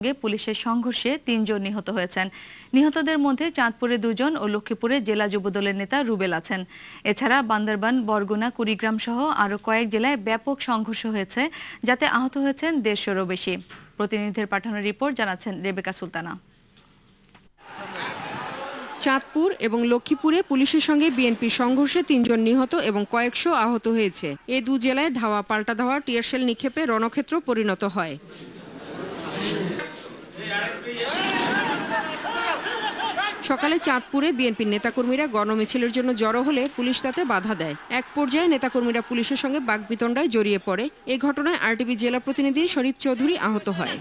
পুলিশের সংঘর্ষে ৩ জন নিহত হয়েছেন। নিহতদের মধ্যে চাঁদপুরে ২ জন ও লক্ষ্মীপুরে জেলা যুবদলের নেতা রুবেল আছেন। এছাড়া বান্দরবান, বরগুনা, কুড়িগ্রাম সহ আরো কয়েক জেলায় ব্যাপক সংঘর্ষ হয়েছে, যাতে আহত হয়েছেন ১৫০রও বেশি। প্রতিনিধিদের পাঠানো রিপোর্ট জানাচ্ছেন রেবেকা সুলতানা। চাঁদপুর এবং লক্ষ্মীপুরে পুলিশের সঙ্গে বিএনপির সংঘর্ষে ৩ জন নিহত এবং কয়েকশো আহত হয়েছে। এই দু জেলায় ধাওয়া পাল্টা ধাওয়া টিয়ারশেল নিক্ষেপে রণক্ষেত্র পরিণত হয়। সকালে চাঁদপুরে বিএনপির নেতাকর্মীরা গণমিছিলের জন্য জড়ো হলে পুলিশ তাতে বাধা দেয়। এক পর্যায়ে নেতাকর্মীরা পুলিশের সঙ্গে বাকবিতণ্ডায় জড়িয়ে পড়ে। এ ঘটনায় আরটিভি জেলা প্রতিনিধি শরীফ চৌধুরী আহত হয়।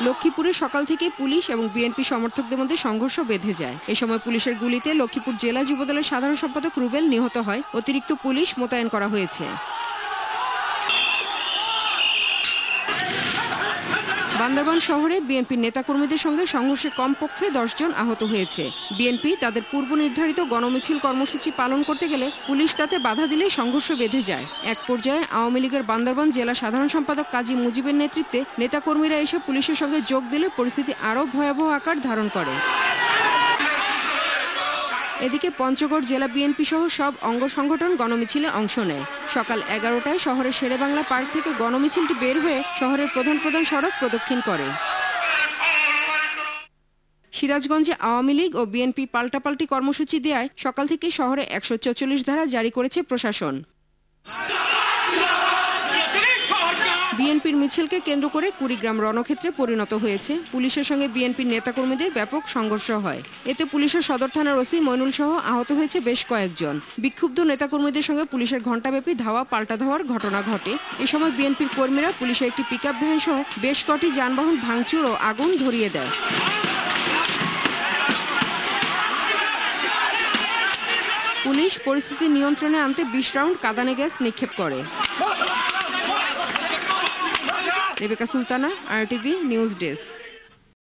লক্ষ্মীপুরে সকাল থেকে পুলিশ এবং বিএনপি সমর্থকদের মধ্যে সংঘর্ষ বেঁধে যায়। এ সময় পুলিশের গুলিতে লক্ষ্মীপুর জেলা যুবদলের সাধারণ সম্পাদক রুবেল নিহত হয়। অতিরিক্ত পুলিশ মোতায়েন করা হয়েছে। বান্দরবান শহরে বিএনপির নেতাকর্মীদের সঙ্গে সংঘর্ষে কমপক্ষে ১০ জন আহত হয়েছে। বিএনপি তাদের পূর্ব নির্ধারিত গণমিছিল কর্মসূচি পালন করতে গেলে পুলিশ তাতে বাধা দিলে সংঘর্ষ বেঁধে যায়। এক পর্যায়ে আওয়ামী লীগের বান্দরবান জেলা সাধারণ সম্পাদক কাজী মুজিবের নেতৃত্বে নেতাকর্মীরা এসে পুলিশের সঙ্গে যোগ দিলে পরিস্থিতি আরও ভয়াবহ আকার ধারণ করে। এদিকে পঞ্চগড় জেলা বিএনপি সহ সব অঙ্গ সংগঠন গণমিছিলে অংশ নেয়। সকাল ১১টায় শহরের শেরেবাংলা পার্ক থেকে গণমিছিলটি বের হয়ে শহরের প্রধান প্রধান সড়ক প্রদক্ষিণ করে। সিরাজগঞ্জে আওয়ামী লীগ ও বিএনপি পাল্টাপাল্টি কর্মসূচি দেয়ায় সকাল থেকে শহরে ১৪৪ ধারা জারি করেছে প্রশাসন। বিএনপির মিছিলকে কেন্দ্র করে কুড়িগ্রাম রণক্ষেত্রে পরিণত হয়েছে। পুলিশের সঙ্গে বিএনপির নেতাকর্মীদের ব্যাপক সংঘর্ষ হয়। এতে পুলিশের সদর থানার ওসি মইনুল সহ আহত হয়েছে বেশ কয়েকজন। বিক্ষুব্ধ নেতাকর্মীদের সঙ্গে পুলিশের ঘণ্টাব্যাপী ধাওয়া পাল্টা ধাওয়ার ঘটনা ঘটে। এ সময় বিএনপির কর্মীরা পুলিশের একটি পিকআপ ভ্যান সহ বেশ কটি যানবাহন ভাঙচুর ও আগুন ধরিয়ে দেয়। পুলিশ পরিস্থিতি নিয়ন্ত্রণে আনতে ২০ রাউন্ড কাঁদানে গ্যাস নিক্ষেপ করে। Rebecca Sultana, RTV news desk.